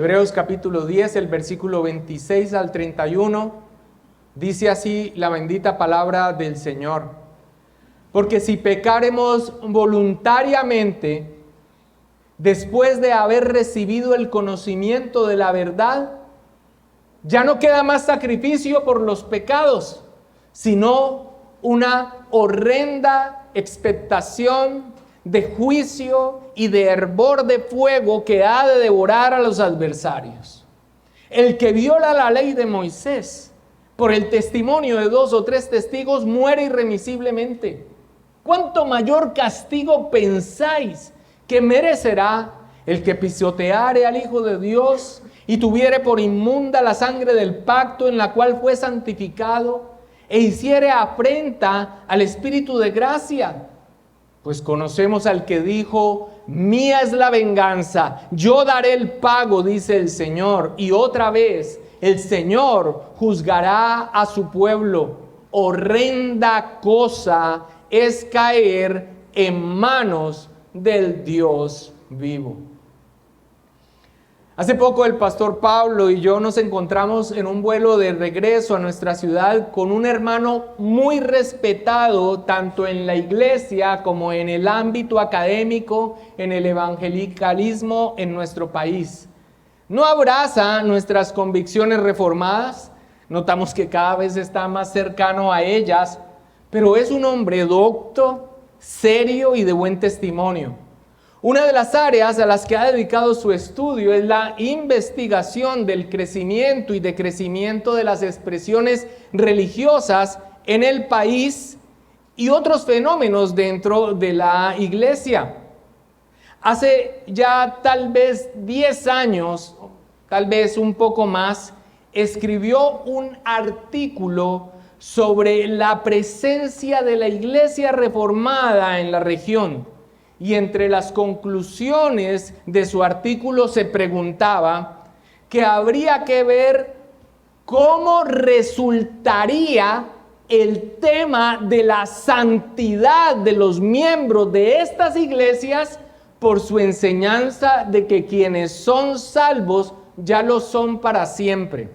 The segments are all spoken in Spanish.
Hebreos capítulo 10, el versículo 26 al 31, dice así la bendita palabra del Señor. Porque si pecáremos voluntariamente, después de haber recibido el conocimiento de la verdad, ya no queda más sacrificio por los pecados, sino una horrenda expectación de juicio y de hervor de fuego que ha de devorar a los adversarios. El que viola la ley de Moisés por el testimonio de 2 o 3 testigos muere irremisiblemente. ¿Cuánto mayor castigo pensáis que merecerá el que pisoteare al Hijo de Dios y tuviere por inmunda la sangre del pacto en la cual fue santificado e hiciere afrenta al Espíritu de gracia? Pues conocemos al que dijo: mía es la venganza, yo daré el pago, dice el Señor. Y otra vez, el Señor juzgará a su pueblo. Horrenda cosa es caer en manos del Dios vivo. Hace poco el pastor Pablo y yo nos encontramos en un vuelo de regreso a nuestra ciudad con un hermano muy respetado tanto en la iglesia como en el ámbito académico, en el evangelicalismo en nuestro país. No abraza nuestras convicciones reformadas, notamos que cada vez está más cercano a ellas, pero es un hombre docto, serio y de buen testimonio. Una de las áreas a las que ha dedicado su estudio es la investigación del crecimiento y decrecimiento de las expresiones religiosas en el país y otros fenómenos dentro de la iglesia. Hace ya tal vez 10 años, tal vez un poco más, escribió un artículo sobre la presencia de la iglesia reformada en la región. Y entre las conclusiones de su artículo se preguntaba que habría que ver cómo resultaría el tema de la santidad de los miembros de estas iglesias por su enseñanza de que quienes son salvos ya lo son para siempre.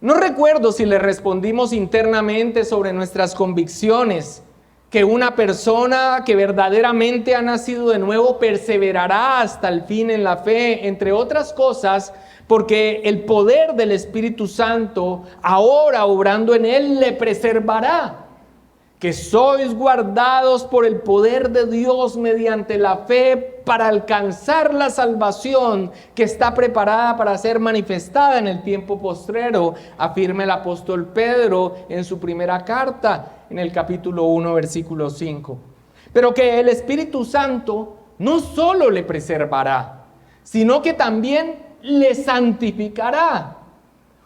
No recuerdo si le respondimos internamente sobre nuestras convicciones, que una persona que verdaderamente ha nacido de nuevo perseverará hasta el fin en la fe, entre otras cosas, porque el poder del Espíritu Santo, ahora obrando en él, le preservará. Que sois guardados por el poder de Dios mediante la fe para alcanzar la salvación que está preparada para ser manifestada en el tiempo postrero, afirma el apóstol Pedro en su primera carta, en el capítulo 1, versículo 5. Pero que el Espíritu Santo no solo le preservará, sino que también le santificará.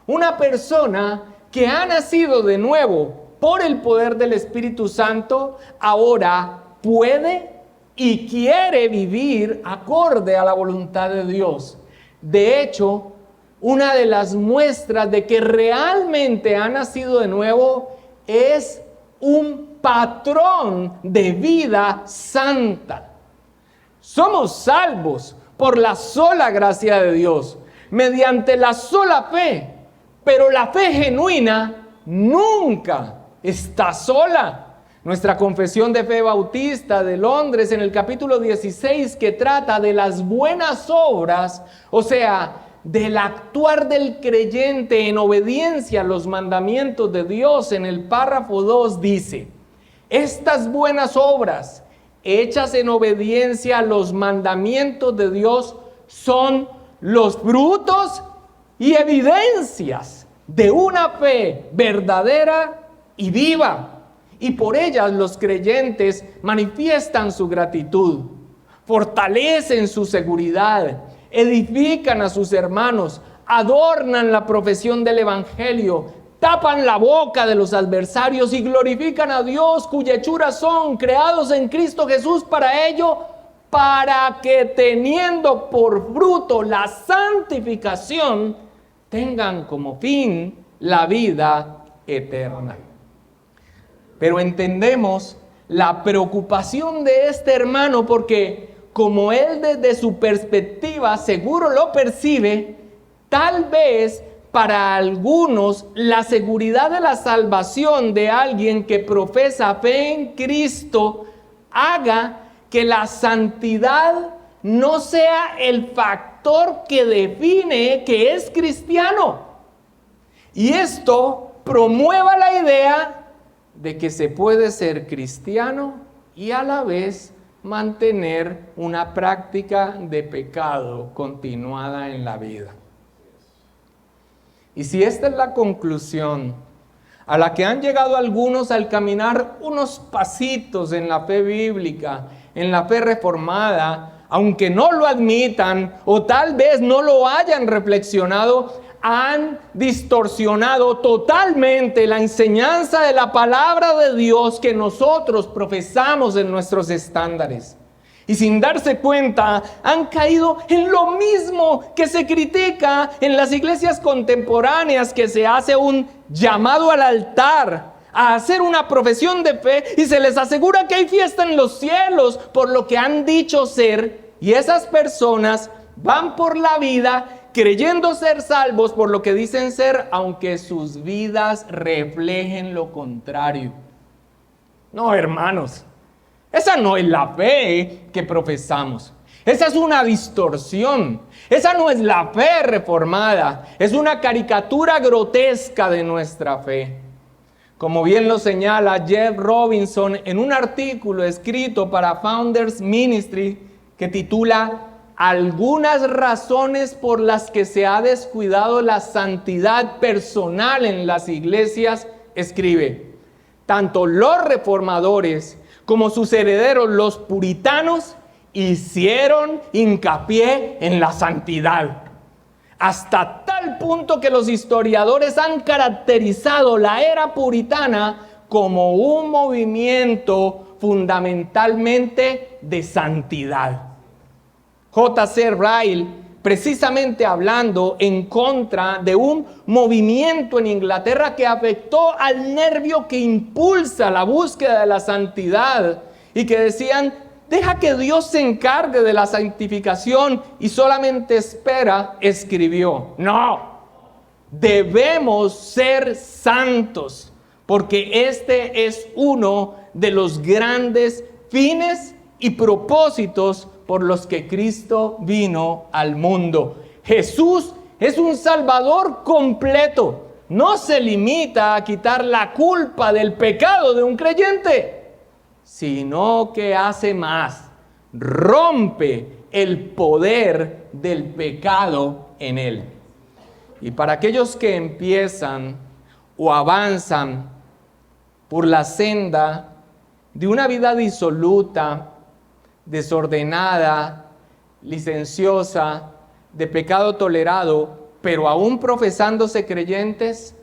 Una persona que ha nacido de nuevo por el poder del Espíritu Santo, ahora puede y quiere vivir acorde a la voluntad de Dios. De hecho, una de las muestras de que realmente ha nacido de nuevo es un patrón de vida santa. Somos salvos por la sola gracia de Dios, mediante la sola fe, pero la fe genuina nunca está sola. Nuestra confesión de fe bautista de Londres en el capítulo 16, que trata de las buenas obras, o sea, del actuar del creyente en obediencia a los mandamientos de Dios, en el párrafo 2 dice: estas buenas obras hechas en obediencia a los mandamientos de Dios son los frutos y evidencias de una fe verdadera y viva, y por ellas los creyentes manifiestan su gratitud, fortalecen su seguridad, edifican a sus hermanos, adornan la profesión del evangelio, tapan la boca de los adversarios y glorifican a Dios, cuya hechura son, creados en Cristo Jesús para ello, para que teniendo por fruto la santificación, tengan como fin la vida eterna. Pero entendemos la preocupación de este hermano porque como él desde su perspectiva seguro lo percibe, tal vez para algunos la seguridad de la salvación de alguien que profesa fe en Cristo haga que la santidad no sea el factor que define que es cristiano. Y esto promueva la idea de que se puede ser cristiano y a la vez mantener una práctica de pecado continuada en la vida. Y si esta es la conclusión a la que han llegado algunos al caminar unos pasitos en la fe bíblica, en la fe reformada, aunque no lo admitan o tal vez no lo hayan reflexionado, han distorsionado totalmente la enseñanza de la palabra de Dios que nosotros profesamos en nuestros estándares. Y sin darse cuenta, han caído en lo mismo que se critica en las iglesias contemporáneas, que se hace un llamado al altar a hacer una profesión de fe y se les asegura que hay fiesta en los cielos por lo que han dicho ser, y esas personas van por la vida creyendo ser salvos por lo que dicen ser, aunque sus vidas reflejen lo contrario. No, hermanos, esa no es la fe que profesamos. Esa es una distorsión. Esa no es la fe reformada. Es una caricatura grotesca de nuestra fe. Como bien lo señala Jeff Robinson en un artículo escrito para Founders Ministry que titula Algunas razones por las que se ha descuidado la santidad personal en las iglesias, escribe: tanto los reformadores como sus herederos, los puritanos, hicieron hincapié en la santidad, hasta tal punto que los historiadores han caracterizado la era puritana como un movimiento fundamentalmente de santidad. J.C. Ryle, precisamente hablando en contra de un movimiento en Inglaterra que afectó al nervio que impulsa la búsqueda de la santidad y que decían: deja que Dios se encargue de la santificación y solamente espera, escribió: no, debemos ser santos, porque este es uno de los grandes fines y propósitos por los que Cristo vino al mundo. Jesús es un Salvador completo. No se limita a quitar la culpa del pecado de un creyente, sino que hace más. Rompe el poder del pecado en él. Y para aquellos que empiezan o avanzan por la senda de una vida disoluta, desordenada, licenciosa, de pecado tolerado, pero aún profesándose creyentes,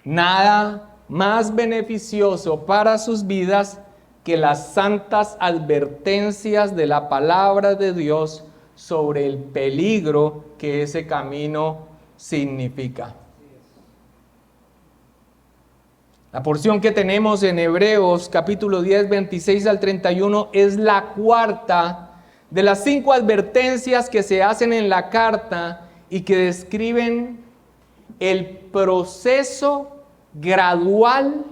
nada más beneficioso para sus vidas que las santas advertencias de la palabra de Dios sobre el peligro que ese camino significa. La porción que tenemos en Hebreos capítulo 10, 26 al 31 es la cuarta de las 5 advertencias que se hacen en la carta y que describen el proceso gradual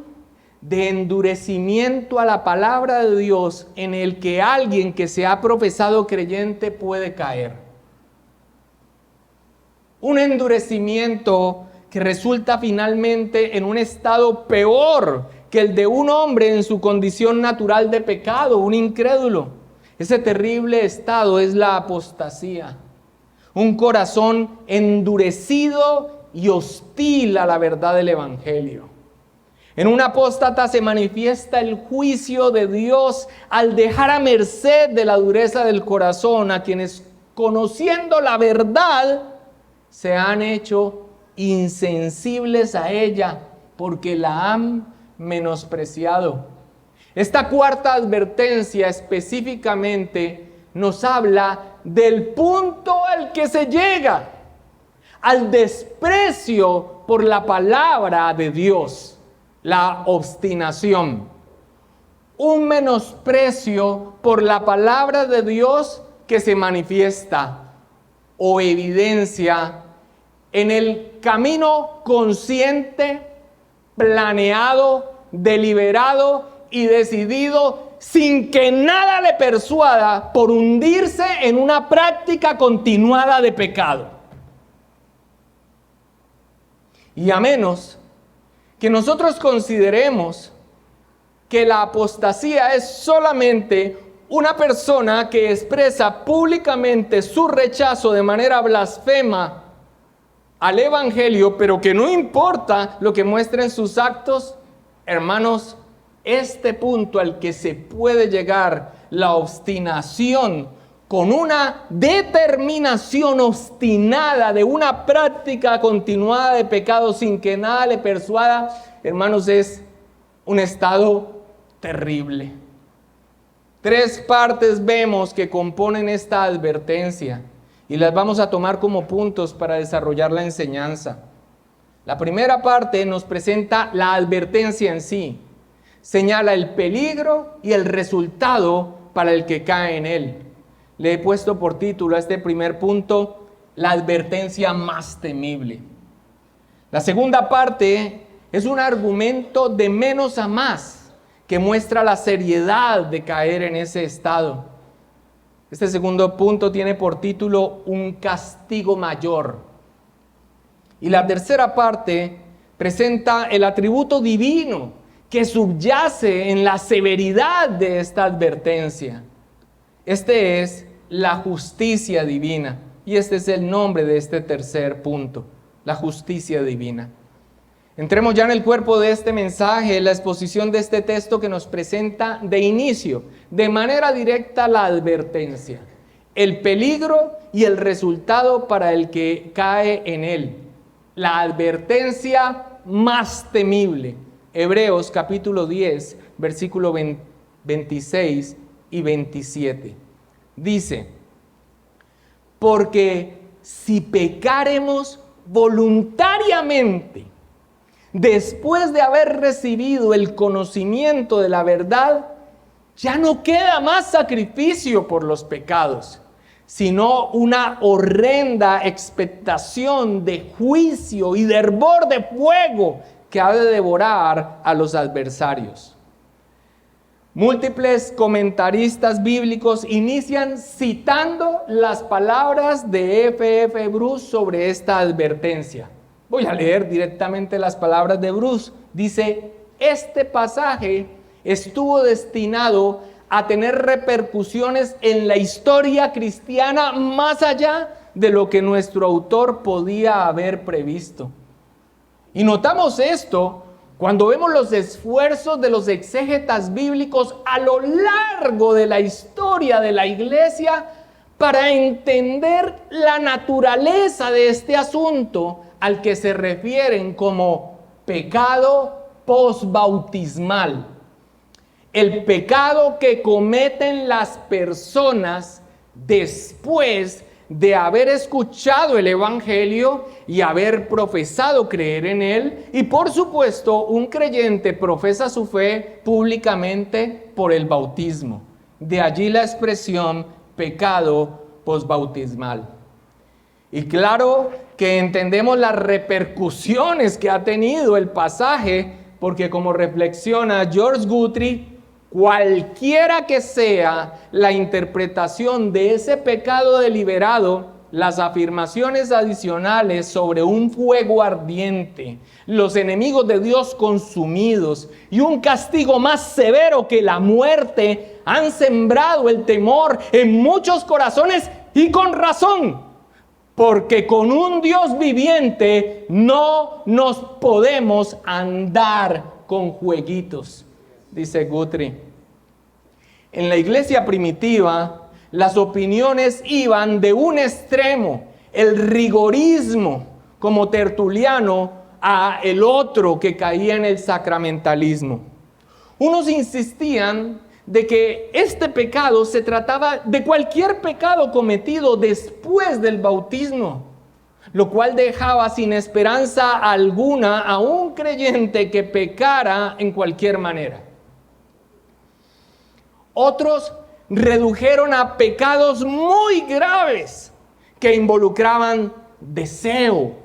de endurecimiento a la palabra de Dios en el que alguien que se ha profesado creyente puede caer. Un endurecimiento que resulta finalmente en un estado peor que el de un hombre en su condición natural de pecado, un incrédulo. Ese terrible estado es la apostasía, un corazón endurecido y hostil a la verdad del Evangelio. En un apóstata se manifiesta el juicio de Dios al dejar a merced de la dureza del corazón a quienes, conociendo la verdad, se han hecho insensibles a ella porque la han menospreciado. Esta cuarta advertencia específicamente nos habla del punto al que se llega, al desprecio por la palabra de Dios, la obstinación. un menosprecio por la palabra de Dios que se manifiesta o evidencia en el camino consciente, planeado, deliberado y decidido, sin que nada le persuada, por hundirse en una práctica continuada de pecado. Y a menos que nosotros consideremos que la apostasía es solamente una persona que expresa públicamente su rechazo de manera blasfema al Evangelio, pero que no importa lo que muestren sus actos, hermanos, este punto al que se puede llegar, la obstinación, con una determinación obstinada de una práctica continuada de pecado sin que nada le persuada, hermanos, es un estado terrible. 3 partes vemos que componen esta advertencia y las vamos a tomar como puntos para desarrollar la enseñanza. La primera parte nos presenta la advertencia en sí, señala el peligro y el resultado para el que cae en él. Le he puesto por título a este primer punto, la advertencia más temible. La segunda parte es un argumento de menos a más, que muestra la seriedad de caer en ese estado. Este segundo punto tiene por título un castigo mayor. Y la tercera parte presenta el atributo divino que subyace en la severidad de esta advertencia. Este es la justicia divina. Y este es el nombre de este tercer punto, la justicia divina. Entremos ya en el cuerpo de este mensaje, la exposición de este texto que nos presenta de inicio, de manera directa, la advertencia, el peligro y el resultado para el que cae en él. La advertencia más temible. Hebreos capítulo 10, versículo 26 y 27. Dice, porque si pecáremos voluntariamente, después de haber recibido el conocimiento de la verdad, ya no queda más sacrificio por los pecados, sino una horrenda expectación de juicio y de hervor de fuego que ha de devorar a los adversarios. Múltiples comentaristas bíblicos inician citando las palabras de F.F. Bruce sobre esta advertencia. Voy a leer directamente las palabras de Bruce. Dice, este pasaje estuvo destinado a tener repercusiones en la historia cristiana más allá de lo que nuestro autor podía haber previsto. Y notamos esto cuando vemos los esfuerzos de los exégetas bíblicos a lo largo de la historia de la iglesia para entender la naturaleza de este asunto al que se refieren como pecado posbautismal. El pecado que cometen las personas después de haber escuchado el Evangelio y haber profesado creer en él. Y por supuesto, un creyente profesa su fe públicamente por el bautismo. De allí la expresión pecado posbautismal. Y claro que entendemos las repercusiones que ha tenido el pasaje, porque como reflexiona George Guthrie, cualquiera que sea la interpretación de ese pecado deliberado, las afirmaciones adicionales sobre un fuego ardiente, los enemigos de Dios consumidos y un castigo más severo que la muerte han sembrado el temor en muchos corazones y con razón. Porque con un Dios viviente no nos podemos andar con jueguitos, dice Guthrie. En la iglesia primitiva, las opiniones iban de un extremo, el rigorismo, como Tertuliano, a el otro que caía en el sacramentalismo. Unos insistían de que este pecado se trataba de cualquier pecado cometido después del bautismo, lo cual dejaba sin esperanza alguna a un creyente que pecara en cualquier manera. Otros redujeron a pecados muy graves que involucraban deseo,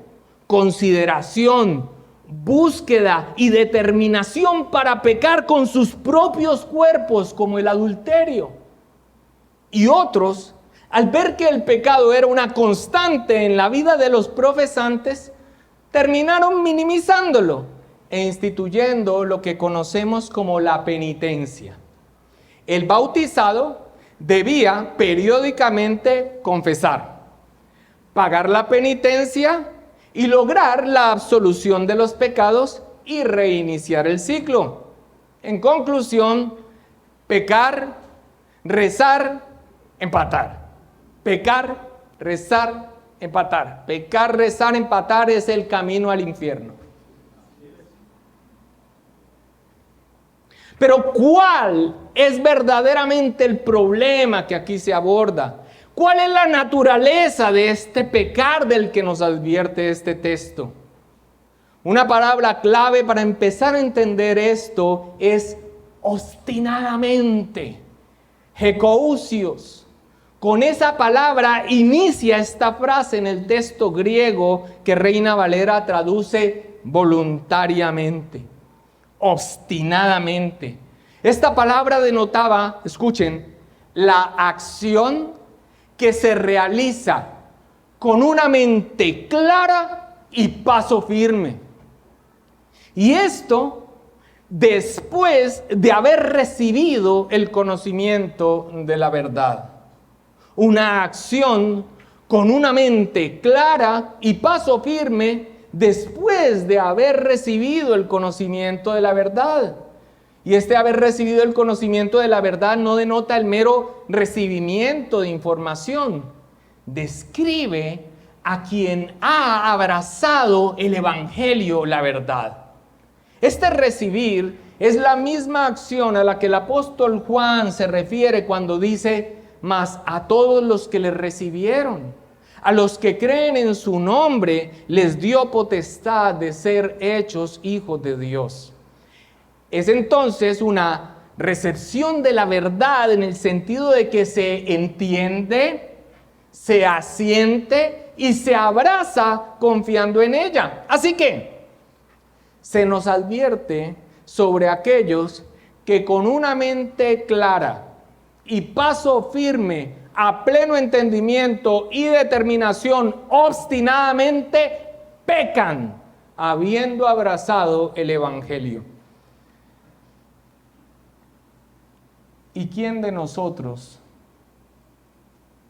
consideración, búsqueda y determinación para pecar con sus propios cuerpos, como el adulterio. Y otros, al ver que el pecado era una constante en la vida de los profesantes, terminaron minimizándolo e instituyendo lo que conocemos como la penitencia. El bautizado debía periódicamente confesar, pagar la penitencia y lograr la absolución de los pecados y reiniciar el ciclo. En conclusión, pecar, rezar, empatar. Pecar, rezar, empatar. Pecar, rezar, empatar es el camino al infierno. Pero ¿cuál es verdaderamente el problema que aquí se aborda? ¿Cuál es la naturaleza de este pecar del que nos advierte este texto? Una palabra clave para empezar a entender esto es obstinadamente. Hekousios. Con esa palabra inicia esta frase en el texto griego que Reina Valera traduce voluntariamente, obstinadamente. Esta palabra denotaba, escuchen, la acción que se realiza con una mente clara y paso firme. Y esto después de haber recibido el conocimiento de la verdad. Una acción con una mente clara y paso firme después de haber recibido el conocimiento de la verdad. Y este haber recibido el conocimiento de la verdad no denota el mero recibimiento de información. Describe a quien ha abrazado el evangelio, la verdad. Este recibir es la misma acción a la que el apóstol Juan se refiere cuando dice: mas a todos los que le recibieron, a los que creen en su nombre, les dio potestad de ser hechos hijos de Dios. Es entonces una recepción de la verdad en el sentido de que se entiende, se asiente y se abraza confiando en ella. Así que se nos advierte sobre aquellos que con una mente clara y paso firme, a pleno entendimiento y determinación, obstinadamente pecan, habiendo abrazado el evangelio. ¿Y quién de nosotros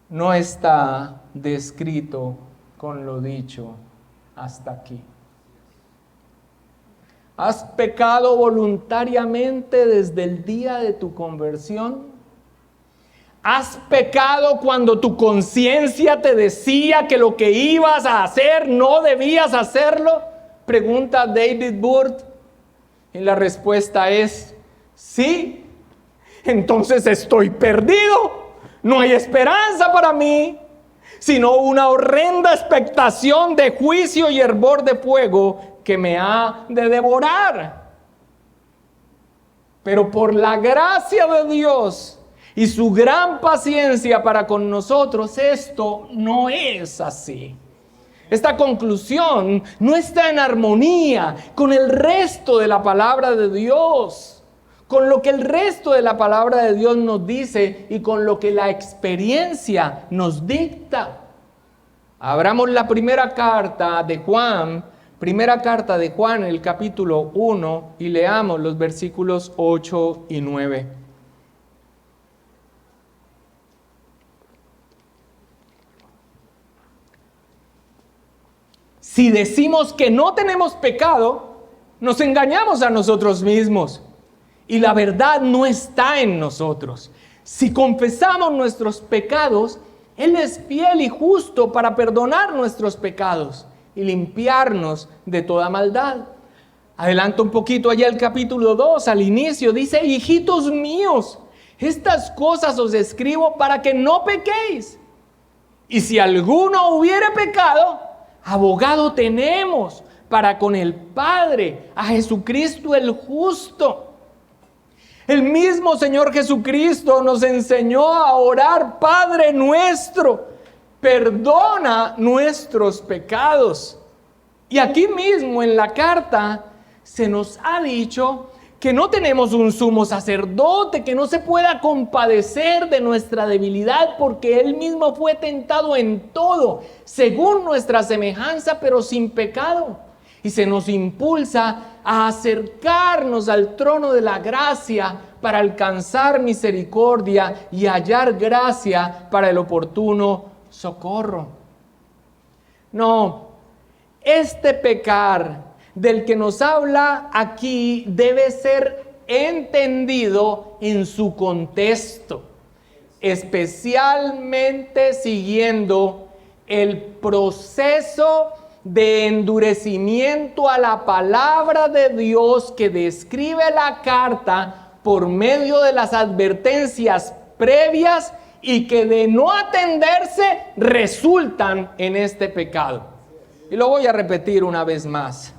no está descrito con lo dicho hasta aquí? ¿Has pecado voluntariamente desde el día de tu conversión? ¿Has pecado cuando tu conciencia te decía que lo que ibas a hacer no debías hacerlo? Pregunta David Burt. Y la respuesta es sí. Entonces estoy perdido. No hay esperanza para mí, sino una horrenda expectación de juicio y hervor de fuego que me ha de devorar. Pero por la gracia de Dios y su gran paciencia para con nosotros, esto no es así. Esta conclusión no está en armonía con el resto de la palabra de Dios, con lo que el resto de la palabra de Dios nos dice y con lo que la experiencia nos dicta. Abramos la primera carta de Juan en el capítulo 1 y leamos los versículos 8 y 9. Si decimos que no tenemos pecado, nos engañamos a nosotros mismos y la verdad no está en nosotros. Si confesamos nuestros pecados, Él es fiel y justo para perdonar nuestros pecados y limpiarnos de toda maldad. Adelanto un poquito allá el capítulo 2, al inicio, dice: hijitos míos, estas cosas os escribo para que no pequéis. Y si alguno hubiere pecado, abogado tenemos para con el Padre, a Jesucristo el justo. El mismo Señor Jesucristo nos enseñó a orar: Padre nuestro, perdona nuestros pecados. Y aquí mismo en la carta se nos ha dicho que no tenemos un sumo sacerdote que no se pueda compadecer de nuestra debilidad, porque Él mismo fue tentado en todo, según nuestra semejanza, pero sin pecado. Y se nos impulsa a acercarnos al trono de la gracia para alcanzar misericordia y hallar gracia para el oportuno socorro. No, este pecar del que nos habla aquí debe ser entendido en su contexto, especialmente siguiendo el proceso de endurecimiento a la palabra de Dios que describe la carta por medio de las advertencias previas y que de no atenderse resultan en este pecado. Y lo voy a repetir una vez más.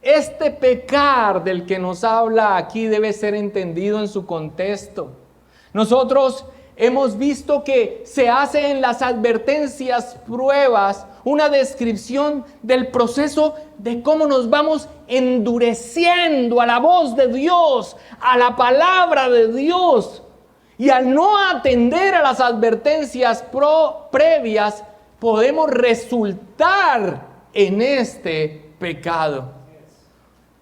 Este pecar del que nos habla aquí debe ser entendido en su contexto. Nosotros hemos visto que se hace en las advertencias pruebas una descripción del proceso de cómo nos vamos endureciendo a la voz de Dios, a la palabra de Dios. Y al no atender a las advertencias previas, podemos resultar en este pecado.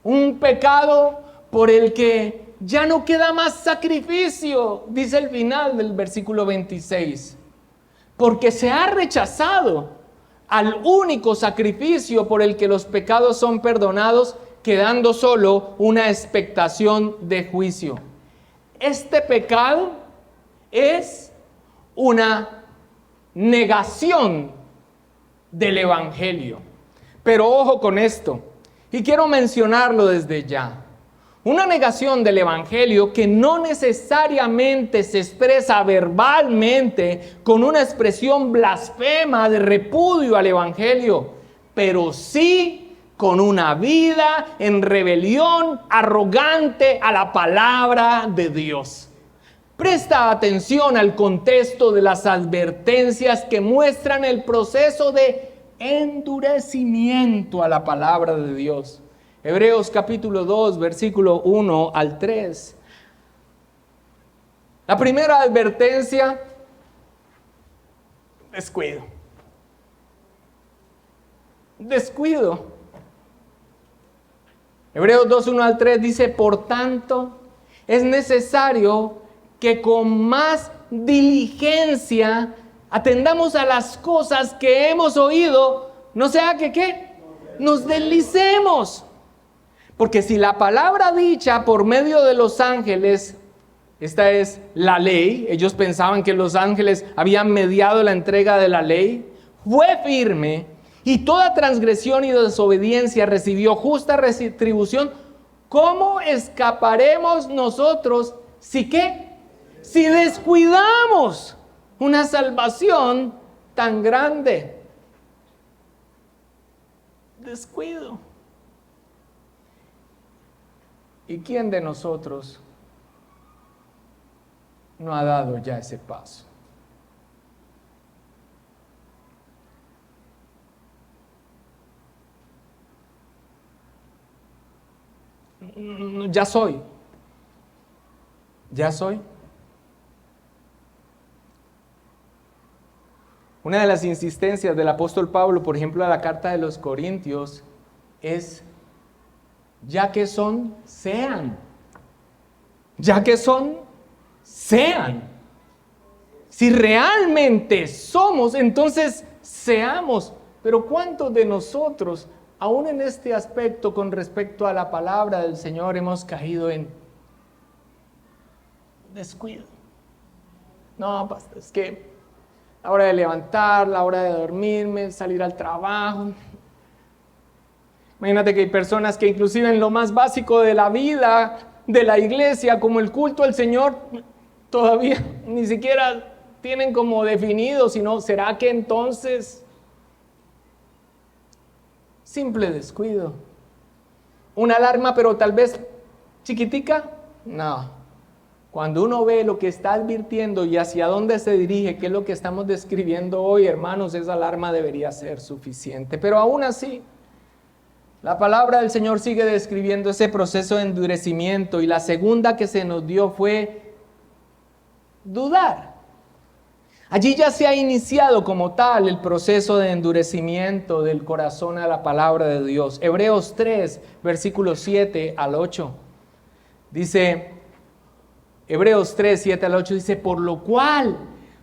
Un pecado por el que ya no queda más sacrificio, dice el final del versículo 26. Porque se ha rechazado al único sacrificio por el que los pecados son perdonados, quedando solo una expectación de juicio. Este pecado es una negación del Evangelio. Pero ojo con esto, y quiero mencionarlo desde ya. Una negación del Evangelio que no necesariamente se expresa verbalmente con una expresión blasfema de repudio al Evangelio, pero sí con una vida en rebelión arrogante a la palabra de Dios. Presta atención al contexto de las advertencias que muestran el proceso de endurecimiento a la palabra de Dios. Hebreos capítulo 2, versículo 1 al 3. La primera advertencia: descuido. Descuido. Hebreos 2, 1 al 3 dice: por tanto, es necesario que con más diligencia atendamos a las cosas que hemos oído, no sea que ¿qué? Nos deslicemos. Porque si la palabra dicha por medio de los ángeles, esta es la ley, ellos pensaban que los ángeles habían mediado la entrega de la ley, fue firme, y toda transgresión y desobediencia recibió justa retribución, ¿cómo escaparemos nosotros si qué? Si descuidamos una salvación tan grande. Descuido. ¿Y quién de nosotros no ha dado ya ese paso? Ya soy. Una de las insistencias del apóstol Pablo, por ejemplo, a la carta de los Corintios, es: ya que son, sean. Ya que son, sean. Si realmente somos, entonces seamos. Pero ¿cuántos de nosotros, aún en este aspecto con respecto a la palabra del Señor, hemos caído en descuido? No, pastor, es que la hora de levantar, la hora de dormirme, salir al trabajo. Imagínate que hay personas que inclusive en lo más básico de la vida, de la iglesia, como el culto al Señor, todavía ni siquiera tienen como definido, sino ¿será que entonces? Simple descuido. Una alarma, pero tal vez chiquitica, No. Cuando uno ve lo que está advirtiendo y hacia dónde se dirige, que es lo que estamos describiendo hoy, hermanos, esa alarma debería ser suficiente. Pero aún así, la palabra del Señor sigue describiendo ese proceso de endurecimiento, y la segunda que se nos dio fue dudar. Allí ya se ha iniciado como tal el proceso de endurecimiento del corazón a la palabra de Dios. Hebreos 3, versículos 7 al 8. Dice, Hebreos 3, 7 al 8 dice, por lo cual,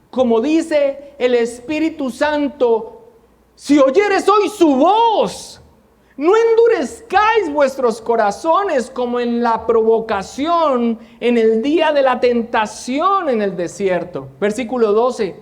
como dice el Espíritu Santo, si oyeres hoy su voz, no endurezcáis vuestros corazones como en la provocación en el día de la tentación en el desierto. Versículo 12.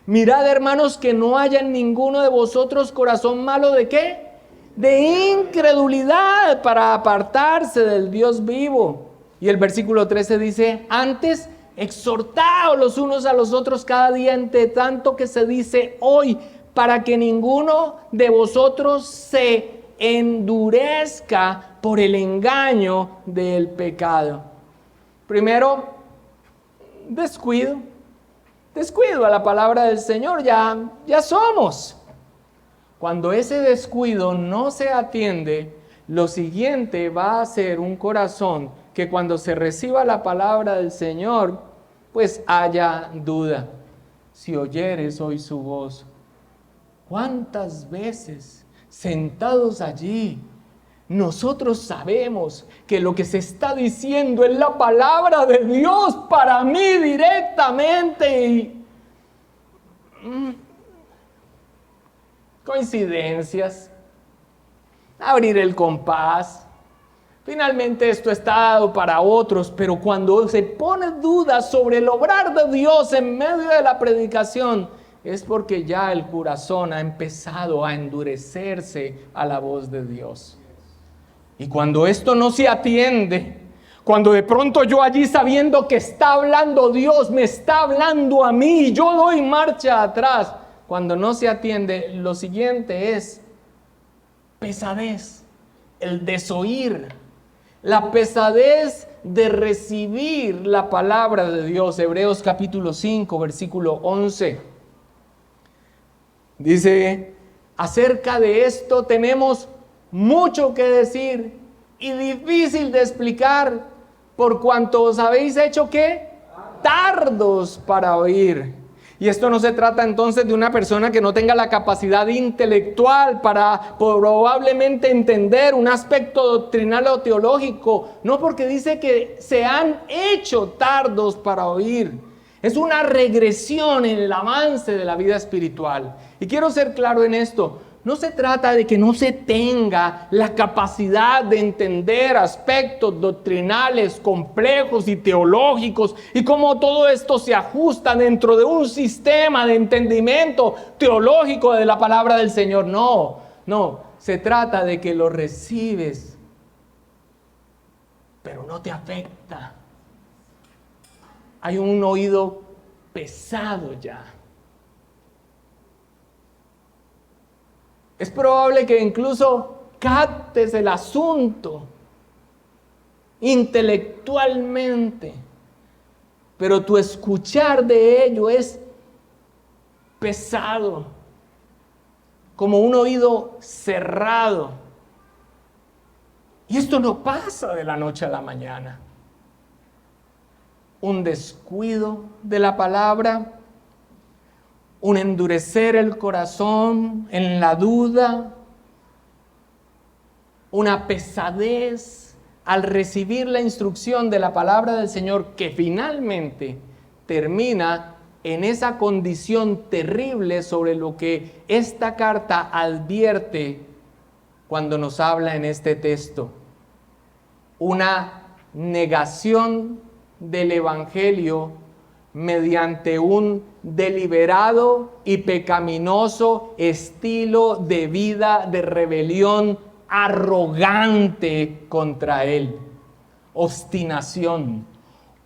Mirad, hermanos, que no haya en ninguno de vosotros corazón malo ¿de qué? De incredulidad, para apartarse del Dios vivo. Y el versículo 13 dice, antes exhortaos los unos a los otros cada día, entre tanto que se dice hoy, para que ninguno de vosotros se endurezca por el engaño del pecado. Primero, descuido a la palabra del Señor, ya somos. Cuando ese descuido no se atiende, lo siguiente va a ser un corazón que cuando se reciba la palabra del Señor, pues haya duda. Si oyeres hoy su voz, ¿cuántas veces sentados allí nosotros sabemos que lo que se está diciendo es la palabra de Dios para mí directamente? Y coincidencias, abrir el compás, finalmente esto está dado para otros, pero cuando se pone dudas sobre el obrar de Dios en medio de la predicación, es porque ya el corazón ha empezado a endurecerse a la voz de Dios. Y cuando esto no se atiende, cuando de pronto yo allí sabiendo que está hablando Dios, me está hablando a mí, y yo doy marcha atrás, cuando no se atiende, lo siguiente es pesadez, el desoír, la pesadez de recibir la palabra de Dios. Hebreos capítulo 5, versículo 11. Dice, acerca de esto tenemos mucho que decir y difícil de explicar, por cuanto os habéis hecho ¿qué? Tardos para oír. Y esto no se trata entonces de una persona que no tenga la capacidad intelectual para probablemente entender un aspecto doctrinal o teológico. No, porque dice que se han hecho tardos para oír. Es una regresión en el avance de la vida espiritual. Y quiero ser claro en esto. No se trata de que no se tenga la capacidad de entender aspectos doctrinales complejos y teológicos y cómo todo esto se ajusta dentro de un sistema de entendimiento teológico de la palabra del Señor. No, se trata de que lo recibes, pero no te afecta. Hay un oído pesado ya. Es probable que incluso captes el asunto intelectualmente, pero tu escuchar de ello es pesado, como un oído cerrado. Y esto no pasa de la noche a la mañana. Un descuido de la palabra, un endurecer el corazón en la duda, una pesadez al recibir la instrucción de la palabra del Señor, que finalmente termina en esa condición terrible sobre lo que esta carta advierte cuando nos habla en este texto. Una negación del Evangelio mediante un deliberado y pecaminoso estilo de vida de rebelión arrogante contra él, obstinación,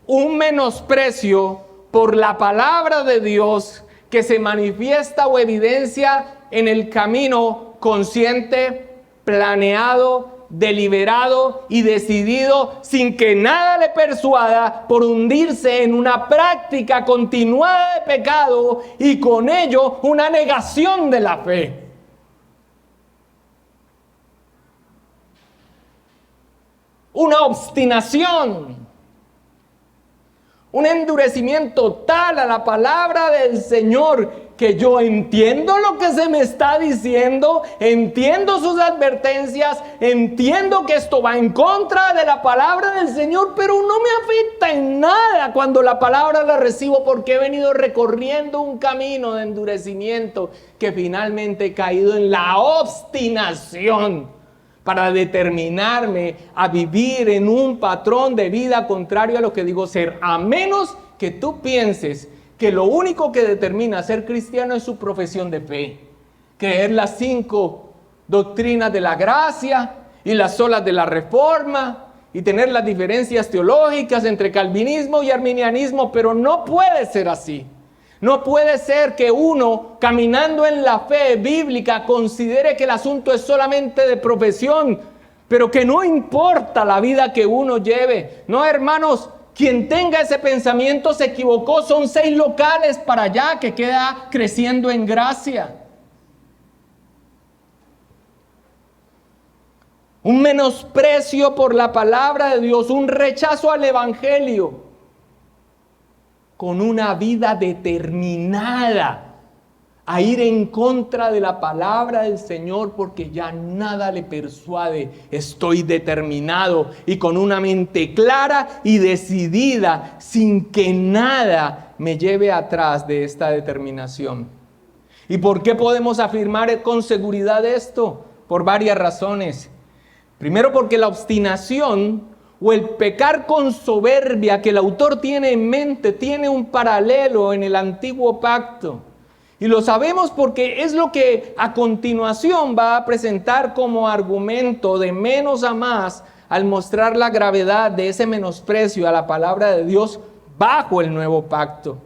un menosprecio por la palabra de Dios que se manifiesta o evidencia en el camino consciente, planeado deliberado y decidido, sin que nada le persuada, por hundirse en una práctica continuada de pecado y con ello una negación de la fe. Una obstinación, un endurecimiento tal a la palabra del Señor que yo entiendo lo que se me está diciendo, entiendo sus advertencias, entiendo que esto va en contra de la palabra del Señor, pero no me afecta en nada cuando la palabra la recibo, porque he venido recorriendo un camino de endurecimiento que finalmente he caído en la obstinación para determinarme a vivir en un patrón de vida contrario a lo que digo ser, a menos que tú pienses que lo único que determina ser cristiano es su profesión de fe, creer las 5 doctrinas de la gracia y las solas de la reforma y tener las diferencias teológicas entre calvinismo y arminianismo, pero no puede ser así. No puede ser que uno, caminando en la fe bíblica, considere que el asunto es solamente de profesión, pero que no importa la vida que uno lleve. No, hermanos, quien tenga ese pensamiento se equivocó. Son 6 locales para allá que queda creciendo en gracia. Un menosprecio por la palabra de Dios, un rechazo al evangelio, con una vida determinada a ir en contra de la palabra del Señor, porque ya nada le persuade. Estoy determinado y con una mente clara y decidida, sin que nada me lleve atrás de esta determinación. ¿Y por qué podemos afirmar con seguridad esto? Por varias razones. Primero, porque la obstinación o el pecar con soberbia que el autor tiene en mente tiene un paralelo en el antiguo pacto. Y lo sabemos porque es lo que a continuación va a presentar como argumento de menos a más al mostrar la gravedad de ese menosprecio a la palabra de Dios bajo el nuevo pacto.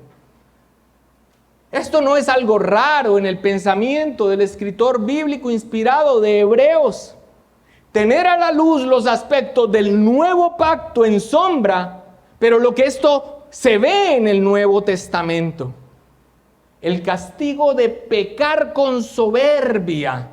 Esto no es algo raro en el pensamiento del escritor bíblico inspirado de Hebreos. Tener a la luz los aspectos del nuevo pacto en sombra, pero lo que esto se ve en el Nuevo Testamento. El castigo de pecar con soberbia,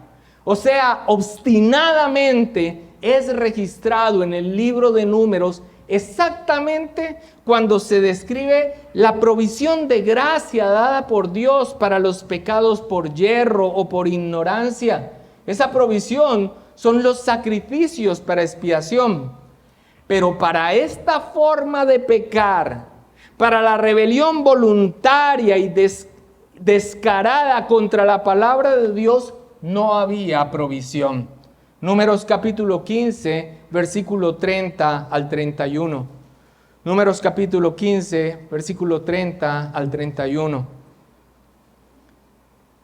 o sea, obstinadamente, es registrado en el libro de Números exactamente cuando se describe la provisión de gracia dada por Dios para los pecados por yerro o por ignorancia. Esa provisión son los sacrificios para expiación. Pero para esta forma de pecar, para la rebelión voluntaria y descarada contra la palabra de Dios, no había provisión. Números capítulo 15, versículo 30 al 31. Números capítulo 15, versículo 30 al 31.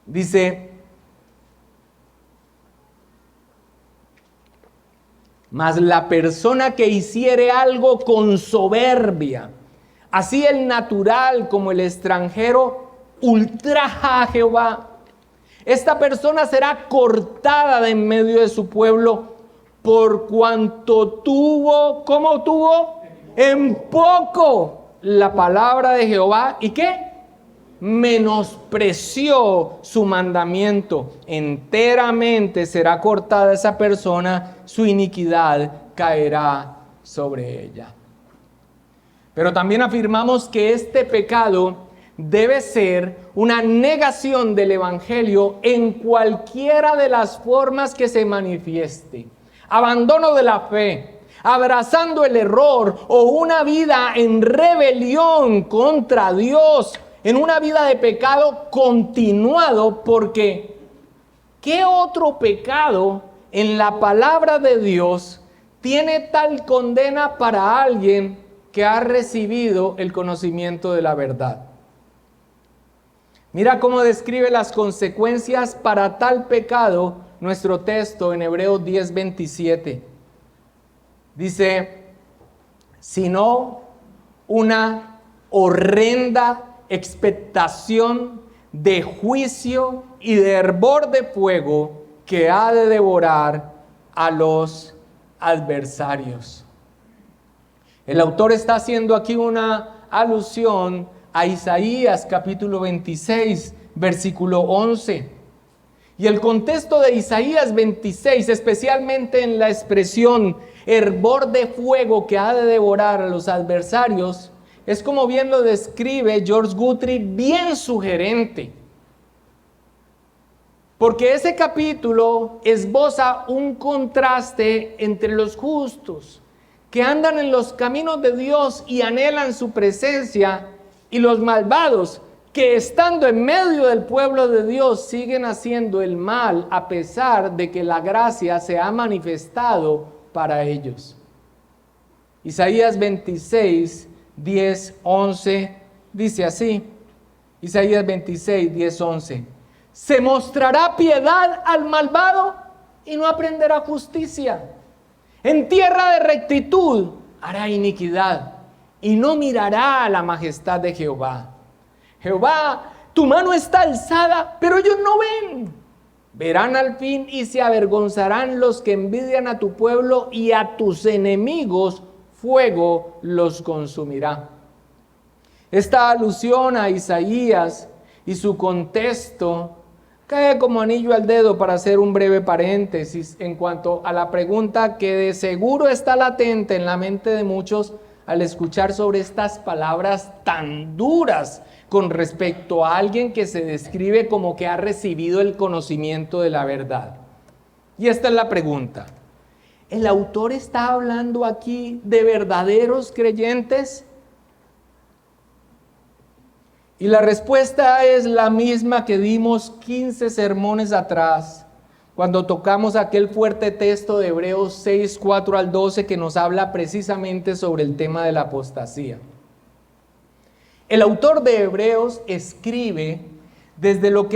Dice: mas la persona que hiciere algo con soberbia, así el natural como el extranjero, ultraja a Jehová. Esta persona será cortada de en medio de su pueblo, por cuanto tuvo, ¿cómo tuvo? En poco la palabra de Jehová. ¿Y qué? Menospreció su mandamiento. Enteramente será cortada esa persona, su iniquidad caerá sobre ella. Pero también afirmamos que este pecado debe ser una negación del evangelio en cualquiera de las formas que se manifieste. Abandono de la fe, abrazando el error o una vida en rebelión contra Dios, en una vida de pecado continuado, porque ¿qué otro pecado en la palabra de Dios tiene tal condena para alguien que ha recibido el conocimiento de la verdad? Mira cómo describe las consecuencias para tal pecado nuestro texto en Hebreos 10:27. Dice: sino una horrenda expectación de juicio y de hervor de fuego que ha de devorar a los adversarios. El autor está haciendo aquí una alusión a Isaías capítulo 26, versículo 11. Y el contexto de Isaías 26, especialmente en la expresión hervor de fuego que ha de devorar a los adversarios, es como bien lo describe George Guthrie, bien sugerente. Porque ese capítulo esboza un contraste entre los justos, que andan en los caminos de Dios y anhelan su presencia, y los malvados, que estando en medio del pueblo de Dios siguen haciendo el mal a pesar de que la gracia se ha manifestado para ellos. Isaías 26, 10, 11 dice así. Isaías 26, 10, 11. Se mostrará piedad al malvado y no aprenderá justicia. En tierra de rectitud hará iniquidad y no mirará a la majestad de Jehová. Jehová, tu mano está alzada, pero ellos no ven. Verán al fin y se avergonzarán los que envidian a tu pueblo, y a tus enemigos fuego los consumirá. Esta alusión a Isaías y su contexto cae como anillo al dedo para hacer un breve paréntesis en cuanto a la pregunta que de seguro está latente en la mente de muchos al escuchar sobre estas palabras tan duras con respecto a alguien que se describe como que ha recibido el conocimiento de la verdad. Y esta es la pregunta: ¿el autor está hablando aquí de verdaderos creyentes? Y la respuesta es la misma que dimos 15 sermones atrás, cuando tocamos aquel fuerte texto de Hebreos 6, 4 al 12, que nos habla precisamente sobre el tema de la apostasía. El autor de Hebreos escribe desde lo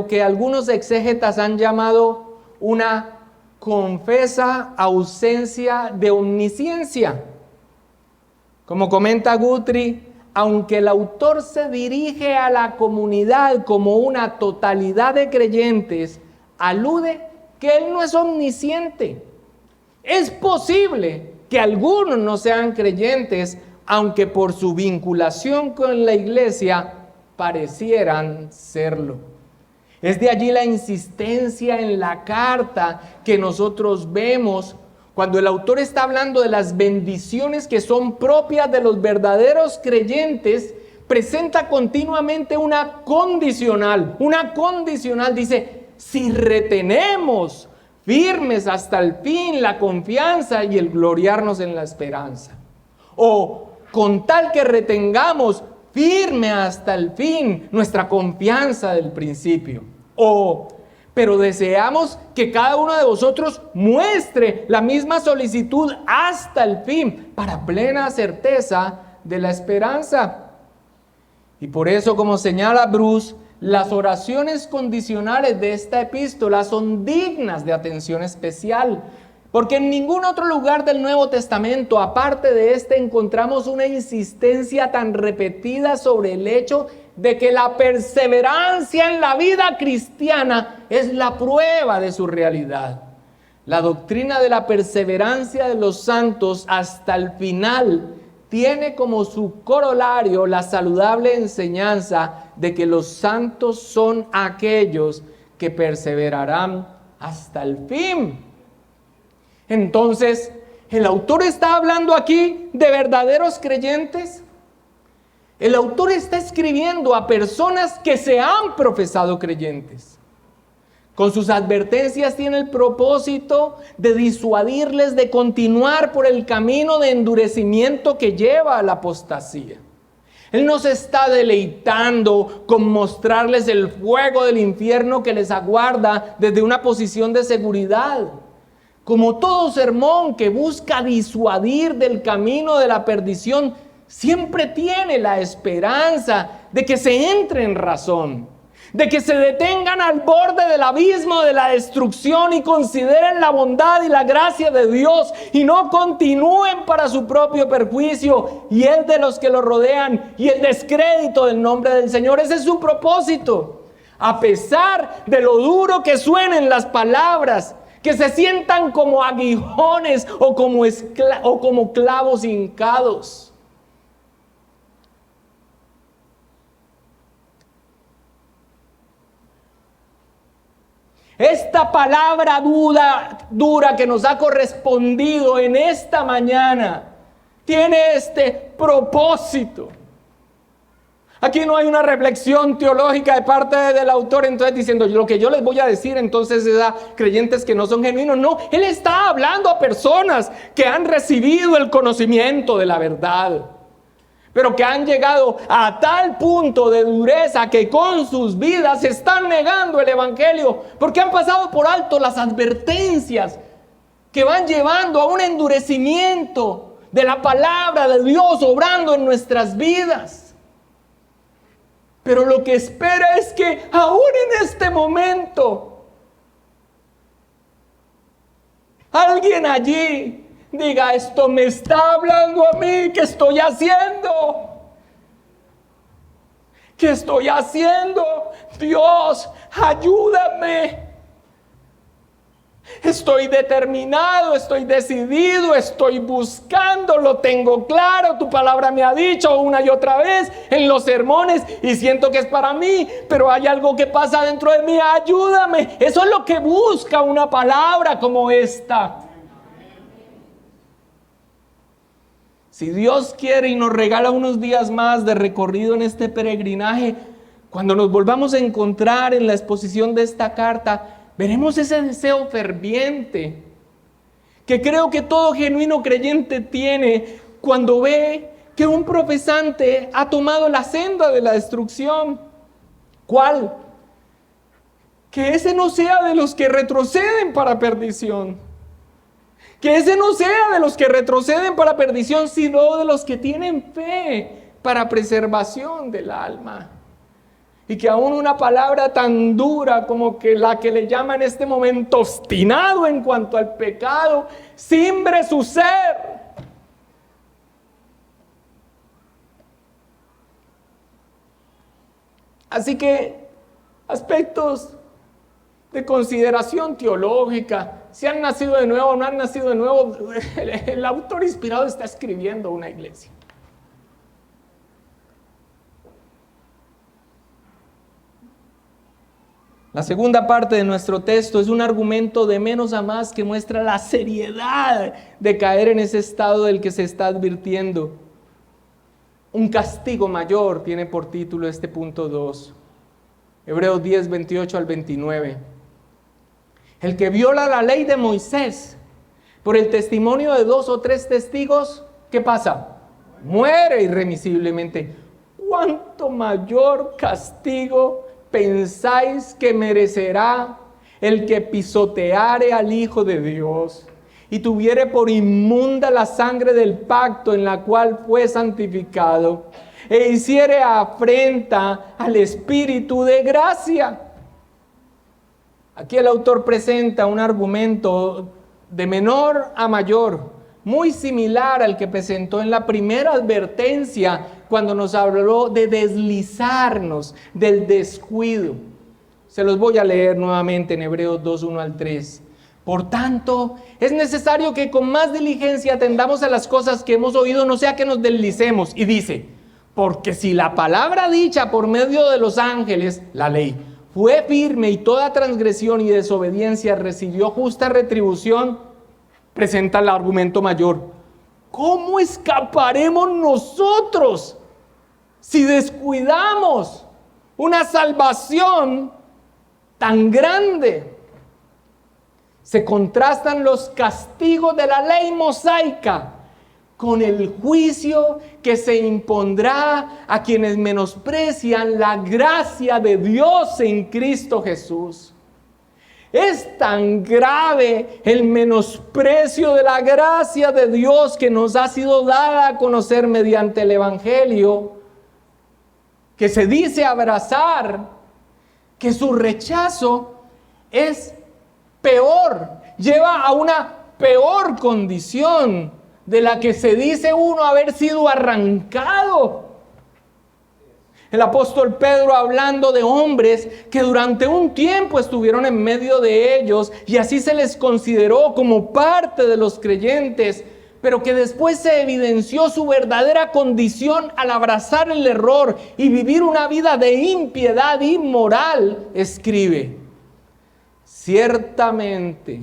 que algunos exégetas han llamado una confesa ausencia de omnisciencia. Como comenta Guthrie, aunque el autor se dirige a la comunidad como una totalidad de creyentes, alude que él no es omnisciente. Es posible que algunos no sean creyentes, aunque por su vinculación con la iglesia parecieran serlo. Es de allí la insistencia en la carta que nosotros vemos cuando el autor está hablando de las bendiciones que son propias de los verdaderos creyentes. Presenta continuamente una condicional, dice: si retenemos firmes hasta el fin la confianza y el gloriarnos en la esperanza. O con tal que retengamos firme hasta el fin nuestra confianza del principio. O, pero deseamos que cada uno de vosotros muestre la misma solicitud hasta el fin, para plena certeza de la esperanza. Y por eso, como señala Bruce, las oraciones condicionales de esta epístola son dignas de atención especial, porque en ningún otro lugar del Nuevo Testamento, aparte de este, encontramos una insistencia tan repetida sobre el hecho de que la perseverancia en la vida cristiana es la prueba de su realidad. La doctrina de la perseverancia de los santos hasta el final tiene como su corolario la saludable enseñanza de que los santos son aquellos que perseverarán hasta el fin. Entonces, ¿el autor está hablando aquí de verdaderos creyentes? El autor está escribiendo a personas que se han profesado creyentes. Con sus advertencias tiene el propósito de disuadirles de continuar por el camino de endurecimiento que lleva a la apostasía. Él no se está deleitando con mostrarles el fuego del infierno que les aguarda desde una posición de seguridad. Como todo sermón que busca disuadir del camino de la perdición, siempre tiene la esperanza de que se entre en razón, de que se detengan al borde del abismo de la destrucción y consideren la bondad y la gracia de Dios y no continúen para su propio perjuicio y el de los que lo rodean y el descrédito del nombre del Señor. Ese es su propósito. A pesar de lo duro que suenen las palabras que se sientan como aguijones o como clavos hincados. Esta palabra dura que nos ha correspondido en esta mañana tiene este propósito. Aquí no hay una reflexión teológica de parte del autor, entonces diciendo lo que yo les voy a decir entonces es a creyentes que no son genuinos. No, él está hablando a personas que han recibido el conocimiento de la verdad, pero que han llegado a tal punto de dureza que con sus vidas están negando el evangelio, porque han pasado por alto las advertencias que van llevando a un endurecimiento de la palabra de Dios obrando en nuestras vidas. Pero lo que espera es que aún en este momento alguien allí diga: esto me está hablando a mí, ¿qué estoy haciendo? ¿Qué estoy haciendo? Dios, ayúdame. Estoy determinado, estoy decidido, estoy buscando, lo tengo claro. Tu palabra me ha dicho una y otra vez en los sermones y siento que es para mí, pero hay algo que pasa dentro de mí. Ayúdame. Eso es lo que busca una palabra como esta. Si Dios quiere y nos regala unos días más de recorrido en este peregrinaje, cuando nos volvamos a encontrar en la exposición de esta carta, veremos ese deseo ferviente que creo que todo genuino creyente tiene cuando ve que un profesante ha tomado la senda de la destrucción. ¿Cuál? Que ese no sea de los que retroceden para perdición. Que ese no sea de los que retroceden para perdición, sino de los que tienen fe para preservación del alma. Y que aún una palabra tan dura como que la que le llama en este momento obstinado en cuanto al pecado, simbre su ser. Así que aspectos de consideración teológica, si han nacido de nuevo o no han nacido de nuevo, el autor inspirado está escribiendo una iglesia. La segunda parte de nuestro texto es un argumento de menos a más que muestra la seriedad de caer en ese estado del que se está advirtiendo. Un castigo mayor tiene por título este punto 2. Hebreos 10, 28 al 29. El que viola la ley de Moisés por el testimonio de 2 o 3 testigos, ¿qué pasa? Muere irremisiblemente. ¿Cuánto mayor castigo pensáis que merecerá el que pisoteare al Hijo de Dios y tuviere por inmunda la sangre del pacto en la cual fue santificado e hiciere afrenta al Espíritu de gracia? Aquí el autor presenta un argumento de menor a mayor, muy similar al que presentó en la primera advertencia cuando nos habló de deslizarnos, del descuido. Se los voy a leer nuevamente en Hebreos 2, 1 al 3. Por tanto, es necesario que con más diligencia atendamos a las cosas que hemos oído, no sea que nos deslicemos. Y dice, porque si la palabra dicha por medio de los ángeles, la ley, fue firme y toda transgresión y desobediencia recibió justa retribución, presenta el argumento mayor. ¿Cómo escaparemos nosotros si descuidamos una salvación tan grande? Se contrastan los castigos de la ley mosaica con el juicio que se impondrá a quienes menosprecian la gracia de Dios en Cristo Jesús. Es tan grave el menosprecio de la gracia de Dios que nos ha sido dada a conocer mediante el Evangelio, que se dice abrazar, que su rechazo es peor, lleva a una peor condición de la que se dice uno haber sido arrancado. El apóstol Pedro hablando de hombres que durante un tiempo estuvieron en medio de ellos y así se les consideró como parte de los creyentes, pero que después se evidenció su verdadera condición al abrazar el error y vivir una vida de impiedad inmoral, escribe: ciertamente,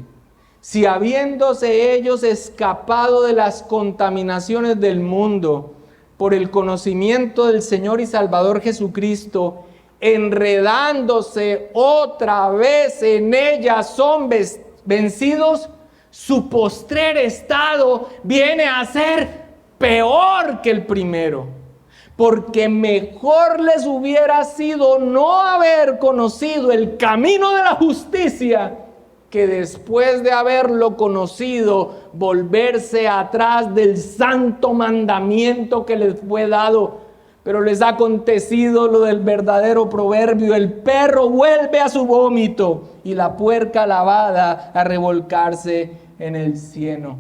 si habiéndose ellos escapado de las contaminaciones del mundo por el conocimiento del Señor y Salvador Jesucristo, enredándose otra vez en ellas son vencidos, su postrer estado viene a ser peor que el primero. Porque mejor les hubiera sido no haber conocido el camino de la justicia, que después de haberlo conocido, volverse atrás del santo mandamiento que les fue dado. Pero les ha acontecido lo del verdadero proverbio: el perro vuelve a su vómito y la puerca lavada a revolcarse en el cieno.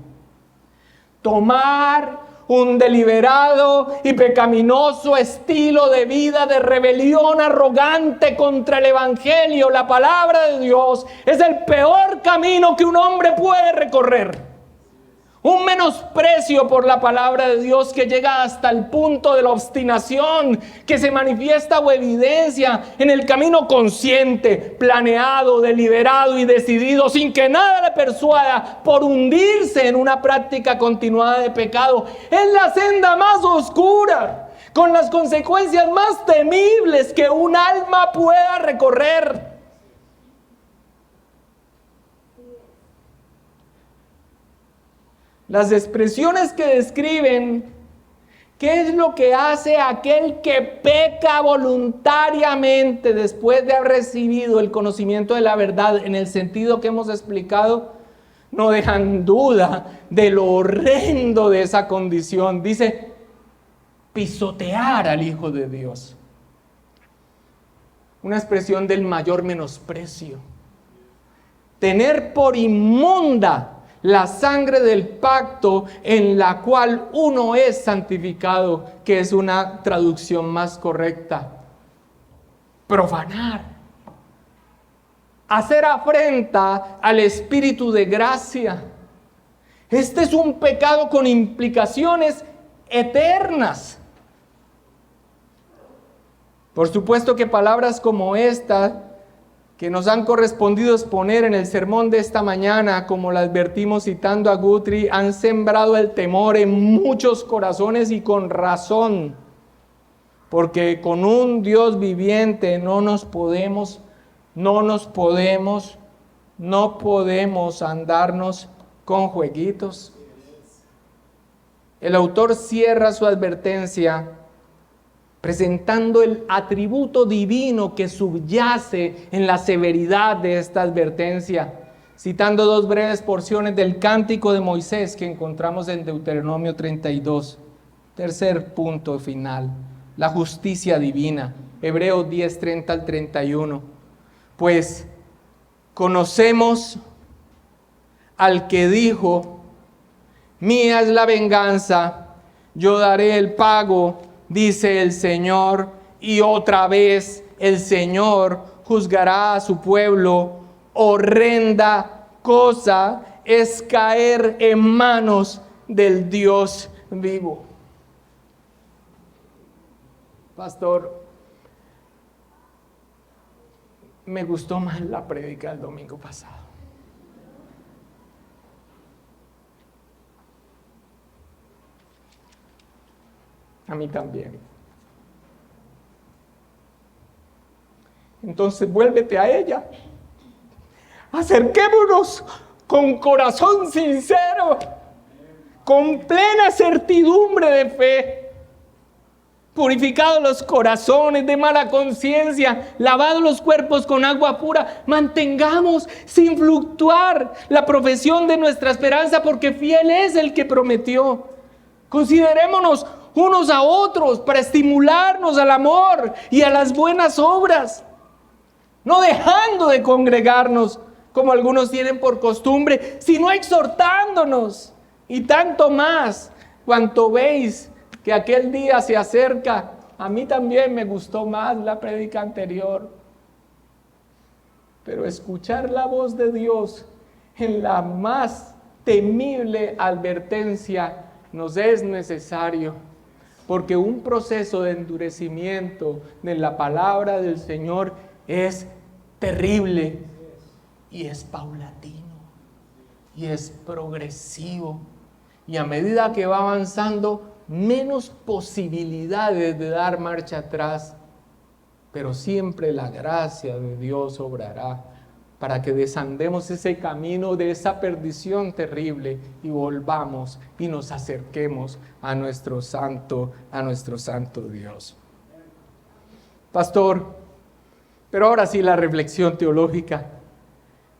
Tomar un deliberado y pecaminoso estilo de vida de rebelión arrogante contra el Evangelio, la palabra de Dios, es el peor camino que un hombre puede recorrer. Un menosprecio por la palabra de Dios que llega hasta el punto de la obstinación, que se manifiesta o evidencia en el camino consciente, planeado, deliberado y decidido, sin que nada le persuada, por hundirse en una práctica continuada de pecado. Es la senda más oscura, con las consecuencias más temibles que un alma pueda recorrer. Las expresiones que describen qué es lo que hace aquel que peca voluntariamente después de haber recibido el conocimiento de la verdad en el sentido que hemos explicado, no dejan duda de lo horrendo de esa condición. Dice: pisotear al Hijo de Dios. Una expresión del mayor menosprecio. Tener por inmunda la sangre del pacto en la cual uno es santificado, que es una traducción más correcta. Profanar. Hacer afrenta al Espíritu de gracia. Este es un pecado con implicaciones eternas. Por supuesto que palabras como esta, que nos han correspondido exponer en el sermón de esta mañana, como la advertimos citando a Guthrie, han sembrado el temor en muchos corazones y con razón, porque con un Dios viviente no podemos andarnos con jueguitos. El autor cierra su advertencia presentando el atributo divino que subyace en la severidad de esta advertencia, citando dos breves porciones del Cántico de Moisés que encontramos en Deuteronomio 32. Tercer punto final: la justicia divina. Hebreos 10, 30 al 31. Pues conocemos al que dijo: mía es la venganza, yo daré el pago, dice el Señor. Y otra vez el Señor juzgará a su pueblo. Horrenda cosa es caer en manos del Dios vivo. Pastor, me gustó más la prédica del domingo pasado. A mí también. Entonces vuélvete a ella. Acerquémonos con corazón sincero, con plena certidumbre de fe, purificados los corazones de mala conciencia, lavados los cuerpos con agua pura. Mantengamos sin fluctuar la profesión de nuestra esperanza, porque fiel es el que prometió. Considerémonos unos a otros para estimularnos al amor y a las buenas obras, no dejando de congregarnos como algunos tienen por costumbre, sino exhortándonos, y tanto más cuanto veis que aquel día se acerca. A mí también me gustó más la prédica anterior. Pero escuchar la voz de Dios en la más temible advertencia nos es necesario, porque un proceso de endurecimiento de la palabra del Señor es terrible y es paulatino y es progresivo, y a medida que va avanzando, menos posibilidades de dar marcha atrás, pero siempre la gracia de Dios obrará para que desandemos ese camino de esa perdición terrible y volvamos y nos acerquemos a nuestro santo Dios. Pastor, pero ahora sí la reflexión teológica.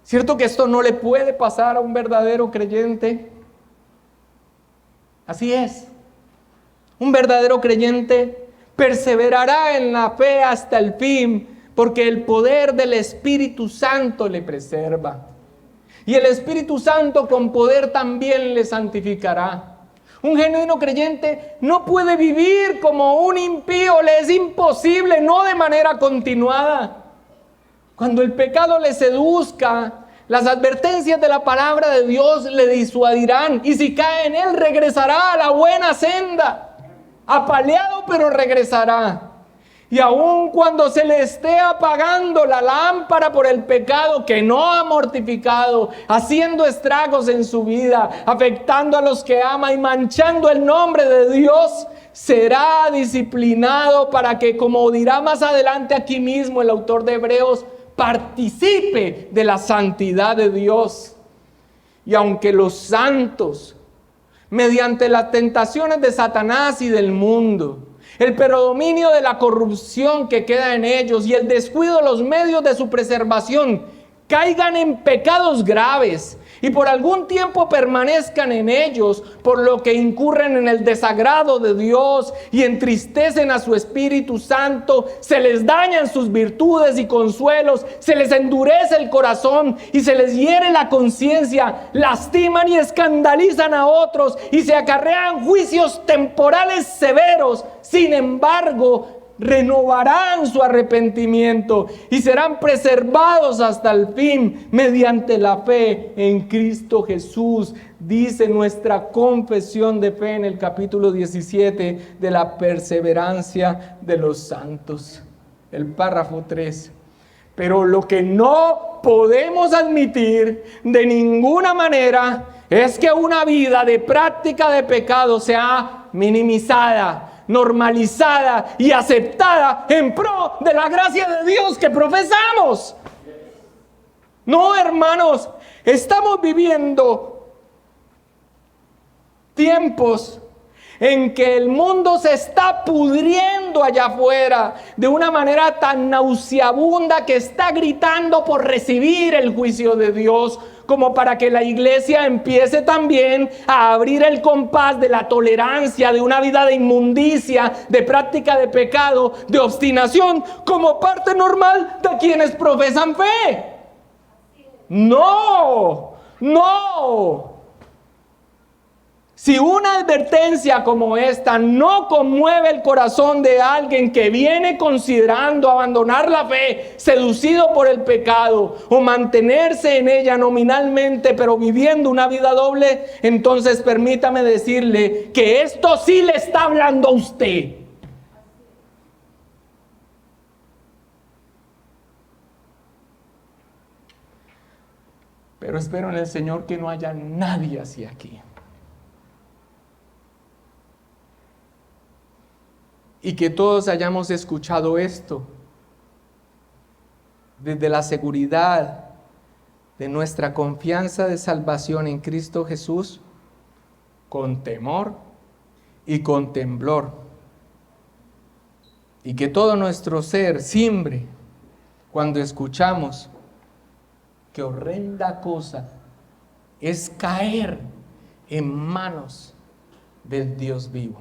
¿Cierto que esto no le puede pasar a un verdadero creyente? Así es. Un verdadero creyente perseverará en la fe hasta el fin, porque el poder del Espíritu Santo le preserva. Y el Espíritu Santo con poder también le santificará. Un genuino creyente no puede vivir como un impío, le es imposible, no de manera continuada. Cuando el pecado le seduzca, las advertencias de la palabra de Dios le disuadirán, y si cae en él, regresará a la buena senda. Apaleado, pero regresará. Y aun cuando se le esté apagando la lámpara por el pecado que no ha mortificado, haciendo estragos en su vida, afectando a los que ama y manchando el nombre de Dios, será disciplinado para que, como dirá más adelante aquí mismo el autor de Hebreos, participe de la santidad de Dios. Y aunque los santos, mediante las tentaciones de Satanás y del mundo, el predominio de la corrupción que queda en ellos y el descuido de los medios de su preservación, caigan en pecados graves y por algún tiempo permanezcan en ellos, por lo que incurren en el desagrado de Dios y entristecen a su Espíritu Santo, se les dañan sus virtudes y consuelos, se les endurece el corazón y se les hiere la conciencia, lastiman y escandalizan a otros y se acarrean juicios temporales severos. Sin embargo, renovarán su arrepentimiento y serán preservados hasta el fin mediante la fe en Cristo Jesús, dice nuestra confesión de fe en el capítulo 17 de la perseverancia de los santos. El párrafo 3. Pero lo que no podemos admitir de ninguna manera es que una vida de práctica de pecado sea minimizada, normalizada y aceptada en pro de la gracia de Dios que profesamos. No, hermanos, estamos viviendo tiempos en que el mundo se está pudriendo allá afuera de una manera tan nauseabunda que está gritando por recibir el juicio de Dios, como para que la iglesia empiece también a abrir el compás de la tolerancia de una vida de inmundicia, de práctica de pecado, de obstinación, como parte normal de quienes profesan fe. No, no. Si una advertencia como esta no conmueve el corazón de alguien que viene considerando abandonar la fe, seducido por el pecado, o mantenerse en ella nominalmente, pero viviendo una vida doble, entonces permítame decirle que esto sí le está hablando a usted. Pero espero en el Señor que no haya nadie así aquí. Y que todos hayamos escuchado esto desde la seguridad de nuestra confianza de salvación en Cristo Jesús, con temor y con temblor. Y que todo nuestro ser siembre cuando escuchamos qué horrenda cosa es caer en manos del Dios vivo.